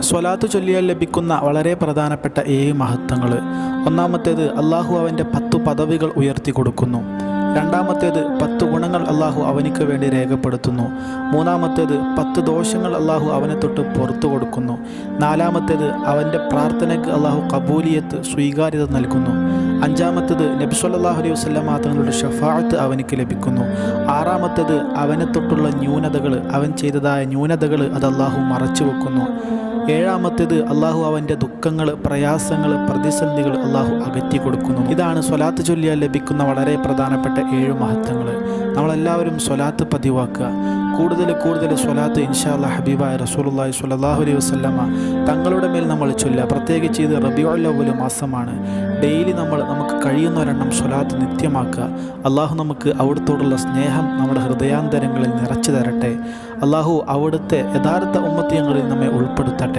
സ്വലാത്ത് ചൊല്ലിയാൽ ലഭിക്കുന്ന വളരെ പ്രധാനപ്പെട്ട 7 മഹത്വങ്ങൾ. ഒന്നാമത്തേത്, അള്ളാഹു അവൻ്റെ 10 പദവികൾ ഉയർത്തി കൊടുക്കുന്നു. രണ്ടാമത്തേത്, 10 ഗുണങ്ങൾ അള്ളാഹു അവനിക്ക് വേണ്ടി രേഖപ്പെടുത്തുന്നു. മൂന്നാമത്തേത്, 10 ദോഷങ്ങൾ അള്ളാഹു അവനെ തൊട്ട് പുറത്തു കൊടുക്കുന്നു. നാലാമത്തേത്, അവൻ്റെ പ്രാർത്ഥനയ്ക്ക് അള്ളാഹു കബൂലിയത്ത് സ്വീകാര്യത നൽകുന്നു. അഞ്ചാമത്തേത്, നബി സല്ലല്ലാഹു അലൈഹി വസല്ലമ തങ്ങളുടെ ഷഫാഅത്ത് അവനിക്ക് ലഭിക്കുന്നു. ആറാമത്തേത്, അവനെ തൊട്ടുള്ള ന്യൂനതകൾ, അവൻ ചെയ്തതായ ന്യൂനതകൾ അത് അള്ളാഹു മറച്ചു വെക്കുന്നു. ഏഴാമത്തേത്, അള്ളാഹു അവൻ്റെ ദുഃഖങ്ങൾ, പ്രയാസങ്ങൾ, പ്രതിസന്ധികൾ അള്ളാഹു അകറ്റി കൊടുക്കുന്നു. ഇതാണ് സ്വലാത്ത് ചൊല്ലിയാൽ ലഭിക്കുന്ന വളരെ പ്രധാനപ്പെട്ട 7 മഹത്വങ്ങൾ. നമ്മളെല്ലാവരും സ്വലാത്ത് പതിവാക്കുക. കൂടുതൽ സ്വലാത്ത് ഇൻഷാ അല്ലാഹ് ഹബീബായ റസൂലുള്ളാഹി സ്വല്ലല്ലാഹു അലൈഹി വസല്ലമ തങ്ങളുടെ മേൽ നമ്മൾ ചൊല്ലുക. പ്രത്യേകിച്ച് ഇത് റബീഉൽ അവ്വൽ മാസമാണ്. ഡെയിലി നമുക്ക് കഴിയുന്നൊരെണ്ണം സ്വലാത്ത് നിത്യമാക്കുക. അള്ളാഹു നമുക്ക് അവിടുത്തോടുള്ള സ്നേഹം നമ്മുടെ ഹൃദയാന്തരങ്ങളിൽ നിറച്ചു തരട്ടെ. അള്ളാഹു അവിടുത്തെ യഥാർത്ഥ ഉമ്മത്തിയങ്ങളിൽ നമ്മെ ഉൾപ്പെടുത്തട്ടെ.